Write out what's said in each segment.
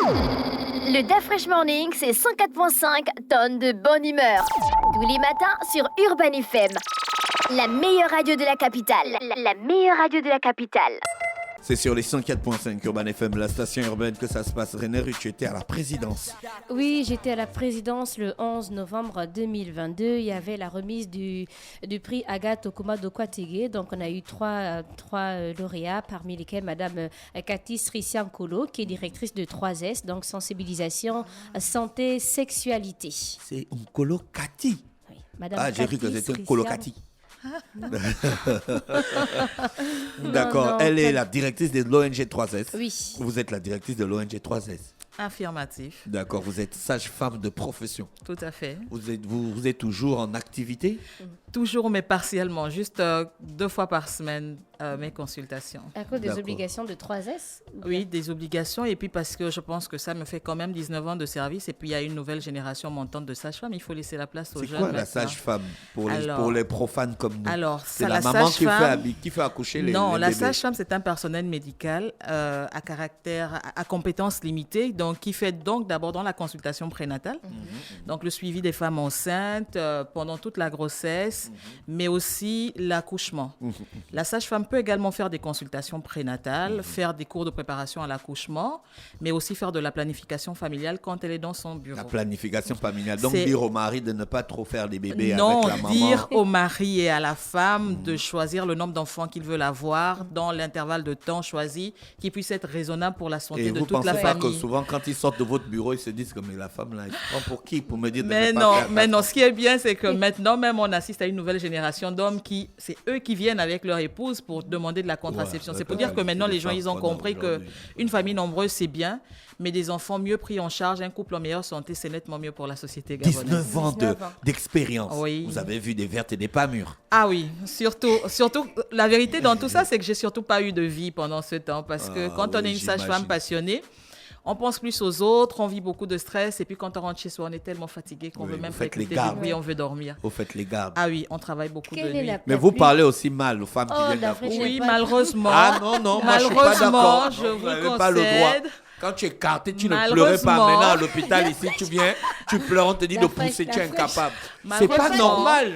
Le DAF Fresh Morning, c'est 104.5 tonnes de bonne humeur. Tous les matins sur Urban FM. La meilleure radio de la capitale. La meilleure radio de la capitale. C'est sur les 104.5 Urban FM, la station urbaine, que ça se passe. René Ruth, tu étais à la présidence. Oui, j'étais à la présidence le 11 novembre 2022. Il y avait la remise du prix Agathe Okuma-Dokwa-Tege. Donc, on a eu trois lauréats, parmi lesquels Madame Cathy Srisiankolo, qui est directrice de 3S, donc sensibilisation, santé, sexualité. C'est Nkolo Cathy. Oui, Madame j'ai cru que c'était Nkolo Cathy. D'accord, non, elle est la directrice de l'ONG 3S. Oui. Vous êtes la directrice de l'ONG 3S. Affirmatif. D'accord, vous êtes sage-femme de profession. Tout à fait. Vous êtes toujours en activité? Toujours, mais partiellement. Juste 2 fois par semaine, mes consultations. À cause des D'accord. obligations de 3S? Oui, des obligations. Et puis parce que je pense que ça me fait quand même 19 ans de service. Et puis il y a une nouvelle génération montante de sages-femmes. Il faut laisser la place aux C'est jeunes. quoi la maintenant. sage-femme pour Alors- les profanes comme nous? Alors, c'est ça, la la maman sage-femme- qui fait accoucher les Non, la bébés. sage-femme, c'est un personnel médical à caractère, à compétences limitées, donc qui fait donc d'abord dans la consultation prénatale, donc le suivi des femmes enceintes pendant toute la grossesse, mais aussi l'accouchement. La sage-femme peut également faire des consultations prénatales, faire des cours de préparation à l'accouchement, mais aussi faire de la planification familiale quand elle est dans son bureau. La planification familiale. Donc, C'est- dire au mari de ne pas trop faire des bébés Non, avec la maman. dire au mari et à la femme de choisir le nombre d'enfants qu'ils veulent avoir dans l'intervalle de temps choisi qui puisse être raisonnable pour la santé Et de vous toute pensez la pas que famille. souvent, quand ils sortent de votre bureau, ils se disent que mais la femme là, elle se prend pour qui? Pour me dire de Mais ne pas non, faire mais ça. non, ce qui est bien, c'est que maintenant même, on assiste à une nouvelle génération d'hommes c'est eux qui viennent avec leur épouse pour demander de la contraception. Ouais, c'est pour d'accord. dire que maintenant, C'est les des gens, femmes ils ont prenables compris aujourd'hui. qu'une famille nombreuse, c'est bien, mais des enfants mieux pris en charge, un couple en meilleure santé, c'est nettement mieux pour la société gabonaise. 19 ans 19 ans. d'expérience. Oui. Vous avez vu des vertes et des pas mûres. Ah oui, surtout, la vérité dans tout ça, c'est que j'ai surtout pas eu de vie pendant ce temps parce que quand on oui, est une sage-femme j'imagine. passionnée, on pense plus aux autres, on vit beaucoup de stress et puis quand on rentre chez soi, on est tellement fatigué qu'on Oui, veut même vous pas faites les écouter gardes. du bruit, on veut dormir. Vous faites les gardes. Ah oui, on travaille beaucoup de Quelle est nuit. la Mais vous plus- parlez aussi mal aux femmes qui Oh, viennent la d'accoucher. fraîche- Oui, J'ai pas- malheureusement. Ah non, non, moi je suis pas Malheureusement, d'accord. je Non, vous n'avez pas le droit. concède. Quand tu es écarté, tu ne pleurais Malheureusement. pas. Maintenant à l'hôpital ici, tu viens, tu pleures, on te dit La de fraîche, pousser, la tu es fraîche. incapable. C'est pas Malheureusement. normal.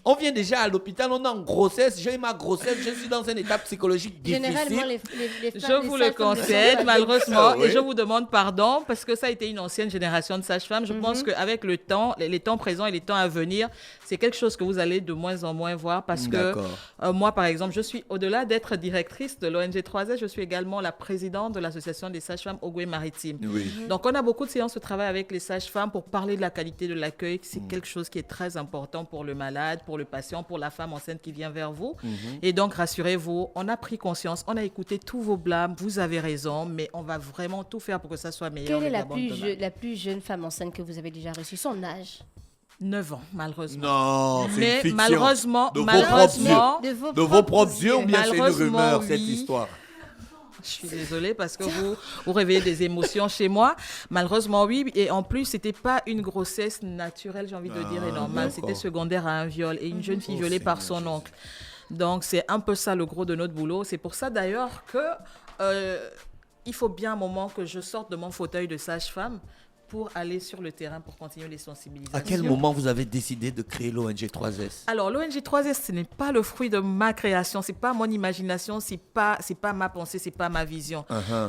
On vient déjà à l'hôpital, on est en grossesse, j'ai eu ma grossesse, je suis dans un état psychologique Généralement, difficile. les femmes, Je vous le sages-femmes ne sont concède, pas- malheureusement, Ah ouais. et je vous demande pardon parce que ça a été une ancienne génération de sages-femmes. Je pense qu'avec le temps, les temps présents et les temps à venir, c'est quelque chose que vous allez de moins en moins voir parce que D'accord. moi, par exemple, je suis, au-delà d'être directrice de l'ONG 3S, je suis également la présidente de l'association des sages-femmes Ogoué-Maritime. Oui. Donc, on a beaucoup de séances de travail avec les sages-femmes pour parler de la qualité de l'accueil. C'est quelque chose qui est très important pour le malade, pour le patient, pour la femme enceinte qui vient vers vous. Et donc, rassurez-vous, on a pris conscience, on a écouté tous vos blâmes, vous avez raison, mais on va vraiment tout faire pour que ça soit meilleur. Quelle est le la Gabon de demain. la plus jeune femme enceinte que vous avez déjà reçue? Son âge? 9 ans, malheureusement. Non, c'est une Mais fiction. malheureusement, de vos malheureusement, propres yeux. De vos propres yeux ou bien c'est une Malheureusement, rumeur cette oui. histoire? Je suis désolée parce que vous réveillez des émotions chez moi. Malheureusement, oui. Et en plus, c'était pas une grossesse naturelle, j'ai envie de dire, et normale. d'accord. C'était secondaire à un viol et une jeune fille violée par son oncle. Donc, c'est un peu ça le gros de notre boulot. C'est pour ça d'ailleurs que il faut bien un moment que je sorte de mon fauteuil de sage-femme pour aller sur le terrain pour continuer les sensibilisations. À quel moment vous avez décidé de créer l'ONG 3S? Alors, l'ONG 3S, ce n'est pas le fruit de ma création, c'est pas mon imagination, c'est pas ma pensée, c'est pas ma vision.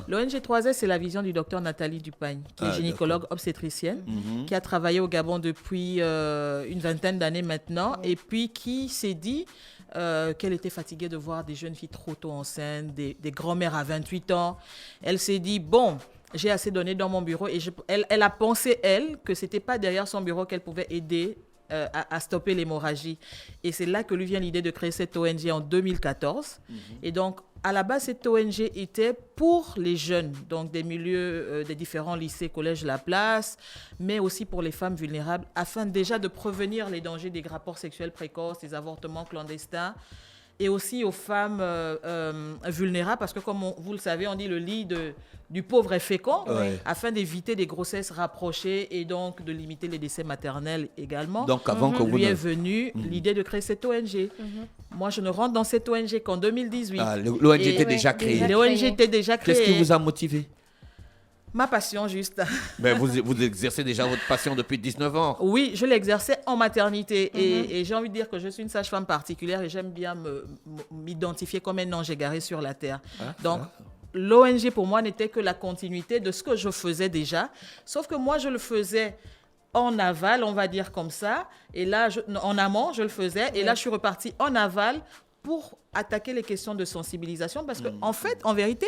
L'ONG 3S, c'est la vision du docteur Nathalie Dupagne, qui est gynécologue obstétricienne, qui a travaillé au Gabon depuis une vingtaine d'années maintenant, et puis qui s'est dit qu'elle était fatiguée de voir des jeunes filles trop tôt enceintes, des grands-mères à 28 ans. Elle s'est dit, bon, j'ai assez donné dans mon bureau et elle a pensé, elle, que ce n'était pas derrière son bureau qu'elle pouvait aider à stopper l'hémorragie. Et c'est là que lui vient l'idée de créer cette ONG en 2014. Et donc, à la base, cette ONG était pour les jeunes, donc des milieux, des différents lycées, collèges La Place, mais aussi pour les femmes vulnérables, afin déjà de prévenir les dangers des rapports sexuels précoces, des avortements clandestins, et aussi aux femmes vulnérables, parce que comme vous le savez, on dit le lit du pauvre est fécond, afin d'éviter des grossesses rapprochées et donc de limiter les décès maternels également. Donc avant que vous lui est venue l'idée de créer cette ONG. Moi, je ne rentre dans cette ONG qu'en 2018. Ah, l'ONG était déjà créée. L'ONG était déjà créée. Qu'est-ce qui vous a motivé? Ma passion, juste. Mais vous exercez déjà votre passion depuis 19 ans. Oui, je l'exerçais en maternité. Et j'ai envie de dire que je suis une sage-femme particulière et j'aime bien m'identifier comme un ange égaré sur la terre. Donc, l'ONG, pour moi, n'était que la continuité de ce que je faisais déjà. Sauf que moi, je le faisais en aval, on va dire comme ça. Et là, en amont, je le faisais. Et là, je suis repartie en aval pour attaquer les questions de sensibilisation. Parce qu'en fait, en vérité,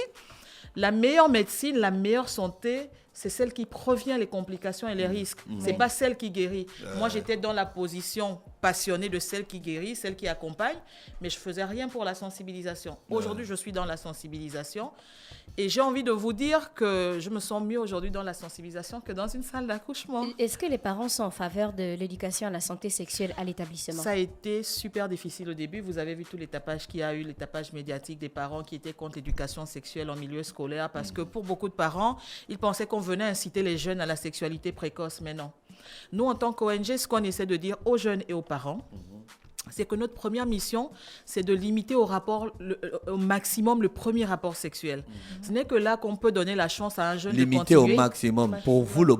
la meilleure médecine, la meilleure santé, c'est celle qui prévient les complications et les risques. C'est pas celle qui guérit. Moi, j'étais dans la position passionnée de celle qui guérit, celle qui accompagne, mais je faisais rien pour la sensibilisation. Aujourd'hui, je suis dans la sensibilisation et j'ai envie de vous dire que je me sens mieux aujourd'hui dans la sensibilisation que dans une salle d'accouchement. Est-ce que les parents sont en faveur de l'éducation à la santé sexuelle à l'établissement? Ça a été super difficile au début. Vous avez vu tout les tapages qu'il y a eu, les tapages médiatiques des parents qui étaient contre l'éducation sexuelle en milieu scolaire parce que pour beaucoup de parents, ils pensaient qu'on venait inciter les jeunes à la sexualité précoce, mais non. Nous, en tant qu'ONG, ce qu'on essaie de dire aux jeunes et aux parents, c'est que notre première mission, c'est de limiter au maximum le premier rapport sexuel. Ce n'est que là qu'on peut donner la chance à un jeune de continuer. Limiter au maximum. Pour vous, la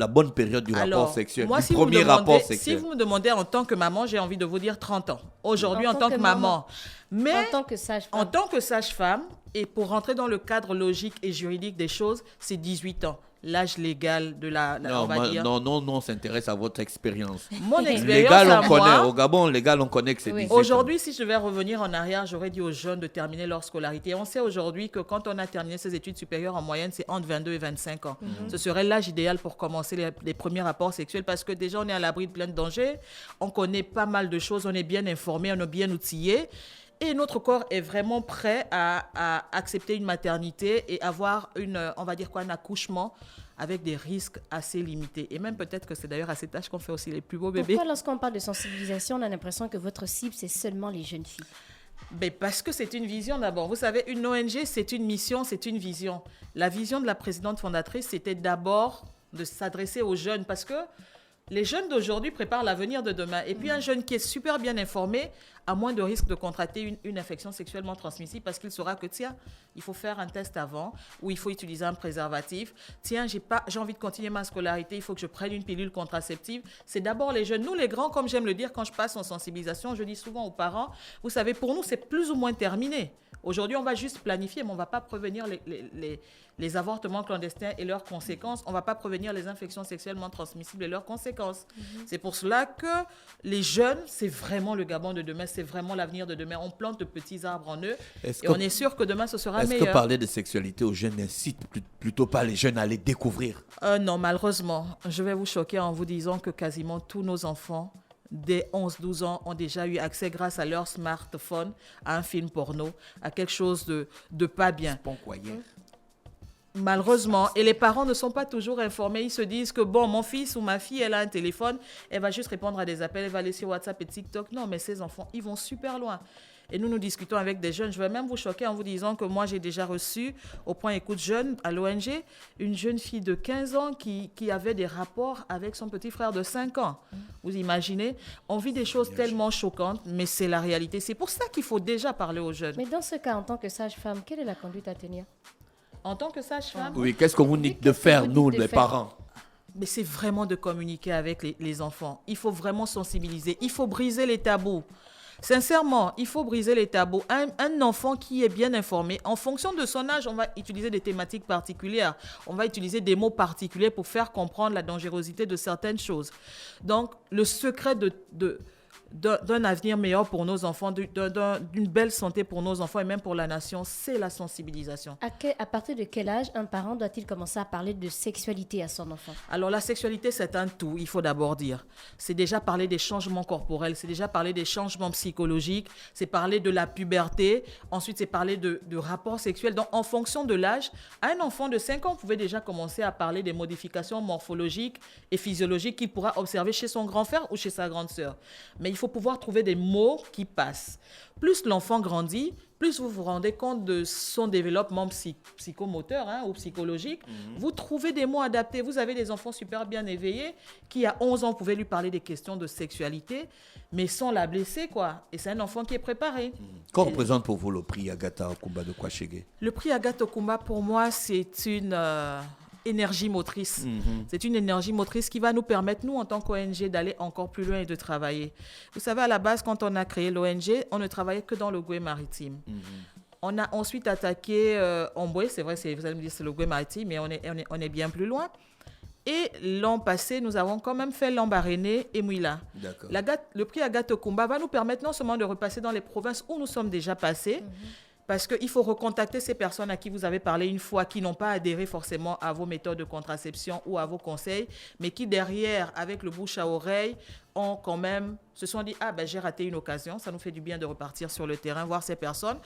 bonne période du rapport sexuel, moi, du premier rapport sexuel. Si vous me demandez en tant que maman, j'ai envie de vous dire 30 ans. Aujourd'hui, en tant que maman. Mais en tant que sage-femme. En tant que sage-femme, et pour rentrer dans le cadre logique et juridique des choses, c'est 18 ans. L'âge légal de Non, on s'intéresse à votre expérience. Mon expérience légal, à on connaît. moi. Au Gabon, légal, on connaît que c'est 18 ans. Aujourd'hui, si je devais revenir en arrière, j'aurais dit aux jeunes de terminer leur scolarité. On sait aujourd'hui que quand on a terminé ses études supérieures, en moyenne, c'est entre 22 et 25 ans. Ce serait l'âge idéal pour commencer les premiers rapports sexuels parce que déjà, on est à l'abri de plein de dangers. On connaît pas mal de choses, on est bien informé, on est bien outillé. Et notre corps est vraiment prêt à accepter une maternité et avoir un accouchement avec des risques assez limités. Et même peut-être que c'est d'ailleurs à cet âge qu'on fait aussi les plus beaux bébés. Pourquoi lorsqu'on parle de sensibilisation, on a l'impression que votre cible, c'est seulement les jeunes filles? Parce que c'est une vision d'abord. Vous savez, une ONG, c'est une mission, c'est une vision. La vision de la présidente fondatrice, c'était d'abord de s'adresser aux jeunes parce que les jeunes d'aujourd'hui préparent l'avenir de demain. Et puis un jeune qui est super bien informé a moins de risque de contracter une infection sexuellement transmissible parce qu'il saura que, tiens, il faut faire un test avant ou il faut utiliser un préservatif. Tiens, j'ai envie de continuer ma scolarité, il faut que je prenne une pilule contraceptive. C'est d'abord les jeunes. Nous, les grands, comme j'aime le dire quand je passe en sensibilisation, je dis souvent aux parents, vous savez, pour nous, c'est plus ou moins terminé. Aujourd'hui, on va juste planifier, mais on ne va pas prévenir les avortements clandestins et leurs conséquences. On ne va pas prévenir les infections sexuellement transmissibles et leurs conséquences. C'est pour cela que les jeunes, c'est vraiment le Gabon de demain, c'est vraiment l'avenir de demain. On plante de petits arbres en eux on est sûr que demain, ce sera meilleur. Est-ce que parler de sexualité aux jeunes n'incite plutôt pas les jeunes à les découvrir? Non, malheureusement. Je vais vous choquer en vous disant que quasiment tous nos enfants dès 11-12 ans, ont déjà eu accès grâce à leur smartphone à un film porno, à quelque chose de pas bien. Malheureusement, et les parents ne sont pas toujours informés. Ils se disent que bon, mon fils ou ma fille, elle a un téléphone, elle va juste répondre à des appels, elle va aller sur WhatsApp et TikTok. Non, mais ces enfants, ils vont super loin. Et nous discutons avec des jeunes. Je vais même vous choquer en vous disant que moi, j'ai déjà reçu, au point Écoute Jeune, à l'ONG, une jeune fille de 15 ans qui avait des rapports avec son petit frère de 5 ans. Vous imaginez? On vit des choses tellement choquantes, mais c'est la réalité. C'est pour ça qu'il faut déjà parler aux jeunes. Mais dans ce cas, en tant que sage-femme, quelle est la conduite à tenir? En tant que sage-femme? Oui, qu'est-ce qu'on vous dit de faire, nous, les parents? Mais c'est vraiment de communiquer avec les enfants. Il faut vraiment sensibiliser. Il faut briser les tabous. Sincèrement, il faut briser les tabous. Un enfant qui est bien informé, en fonction de son âge, on va utiliser des thématiques particulières. On va utiliser des mots particuliers pour faire comprendre la dangerosité de certaines choses. Donc, le secret d'un avenir meilleur pour nos enfants, d'une belle santé pour nos enfants et même pour la nation, c'est la sensibilisation. À partir de quel âge un parent doit-il commencer à parler de sexualité à son enfant? Alors la sexualité, c'est un tout, il faut d'abord dire. C'est déjà parler des changements corporels, c'est déjà parler des changements psychologiques, c'est parler de la puberté, ensuite c'est parler de rapports sexuels. Donc en fonction de l'âge, un enfant de 5 ans pouvait déjà commencer à parler des modifications morphologiques et physiologiques qu'il pourra observer chez son grand frère ou chez sa grande sœur. Mais il faut pouvoir trouver des mots qui passent. Plus l'enfant grandit, plus vous vous rendez compte de son développement psychomoteur ou psychologique. Vous trouvez des mots adaptés. Vous avez des enfants super bien éveillés qui, à 11 ans, pouvaient lui parler des questions de sexualité, mais sans la blesser, quoi. Et c'est un enfant qui est préparé. Qu'en représente pour vous le prix Agatha Okumba de Kwachege? Le prix Agatha Okumba, pour moi, c'est une énergie motrice. C'est une énergie motrice qui va nous permettre, nous, en tant qu'ONG, d'aller encore plus loin et de travailler. Vous savez, à la base, quand on a créé l'ONG, on ne travaillait que dans le Goué maritime. On a ensuite attaqué Omboué, c'est vrai, vous allez me dire c'est le Goué maritime, mais on est bien plus loin. Et l'an passé, nous avons quand même fait Lambaréné et Mouila. Le prix Agatha Okumba va nous permettre non seulement de repasser dans les provinces où nous sommes déjà passés, parce qu'il faut recontacter ces personnes à qui vous avez parlé une fois, qui n'ont pas adhéré forcément à vos méthodes de contraception ou à vos conseils, mais qui derrière, avec le bouche à oreille, ont quand même, se sont dit « Ah, ben j'ai raté une occasion, ça nous fait du bien de repartir sur le terrain, voir ces personnes ».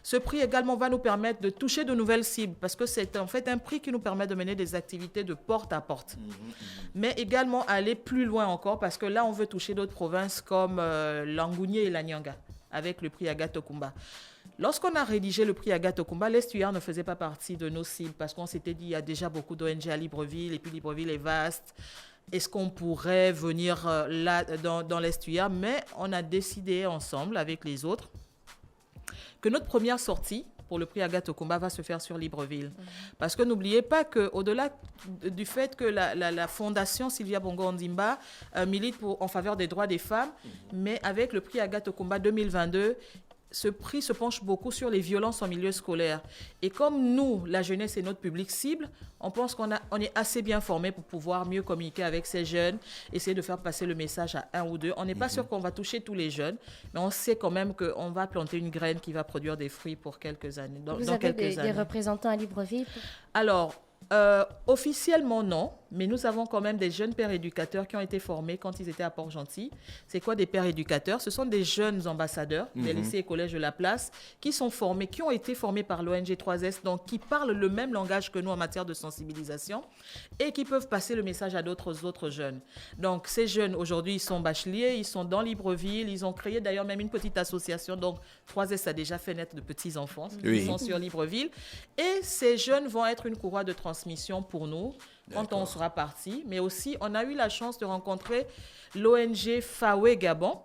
Ce prix également va nous permettre de toucher de nouvelles cibles, parce que c'est en fait un prix qui nous permet de mener des activités de porte à porte. Mais également aller plus loin encore, parce que là, on veut toucher d'autres provinces comme l'Angounié et la Nyanga, avec le prix Agatha Okumba. Lorsqu'on a rédigé le prix Agatha Okumba, l'estuaire ne faisait pas partie de nos cibles parce qu'on s'était dit il y a déjà beaucoup d'ONG à Libreville et puis Libreville est vaste. Est-ce qu'on pourrait venir là dans l'estuaire? Mais on a décidé ensemble avec les autres que notre première sortie pour le prix Agatha Okumba va se faire sur Libreville. Parce que n'oubliez pas qu'au-delà du fait que la fondation Sylvia Bongo Ondimba milite en faveur des droits des femmes, mais avec le prix Agatha Okumba 2022, ce prix se penche beaucoup sur les violences en milieu scolaire. Et comme nous, la jeunesse est notre public cible, on pense qu'on est assez bien formé pour pouvoir mieux communiquer avec ces jeunes, essayer de faire passer le message à un ou deux. On n'est pas sûr qu'on va toucher tous les jeunes, mais on sait quand même qu'on va planter une graine qui va produire des fruits pour quelques années. Vous avez des représentants à Libreville? Alors, officiellement non, mais nous avons quand même des jeunes pères éducateurs qui ont été formés quand ils étaient à Port-Gentil. C'est quoi des pères éducateurs? Ce sont des jeunes ambassadeurs des lycées et collèges de la place qui sont formés, qui ont été formés par l'ONG 3S, donc qui parlent le même langage que nous en matière de sensibilisation et qui peuvent passer le message à d'autres jeunes. Donc ces jeunes aujourd'hui, ils sont bacheliers, ils sont dans Libreville, ils ont créé d'ailleurs même une petite association, donc 3S a déjà fait naître de petits enfants qui sont sur Libreville. Et ces jeunes vont être une courroie de transmission pour nous quand on sera parti. Mais aussi, on a eu la chance de rencontrer l'ONG Fawe Gabon.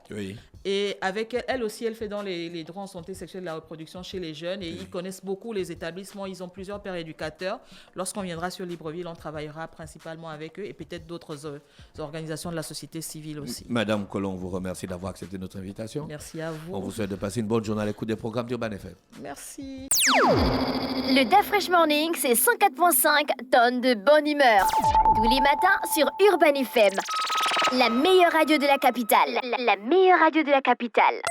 Et avec elle aussi, elle fait dans les droits en santé sexuelle et de la reproduction chez les jeunes. Et ils connaissent beaucoup les établissements. Ils ont plusieurs pères éducateurs. Lorsqu'on viendra sur Libreville, on travaillera principalement avec eux et peut-être d'autres organisations de la société civile aussi. Madame Colomb, on vous remercie d'avoir accepté notre invitation. Merci à vous. On vous souhaite de passer une bonne journée à l'écoute des programmes d'Urban FM. Merci. Le Da Fresh Morning, c'est 104.5 tonnes de bonne humeur. Tous les matins sur Urban FM. La meilleure radio de la capitale. La meilleure radio de la capitale.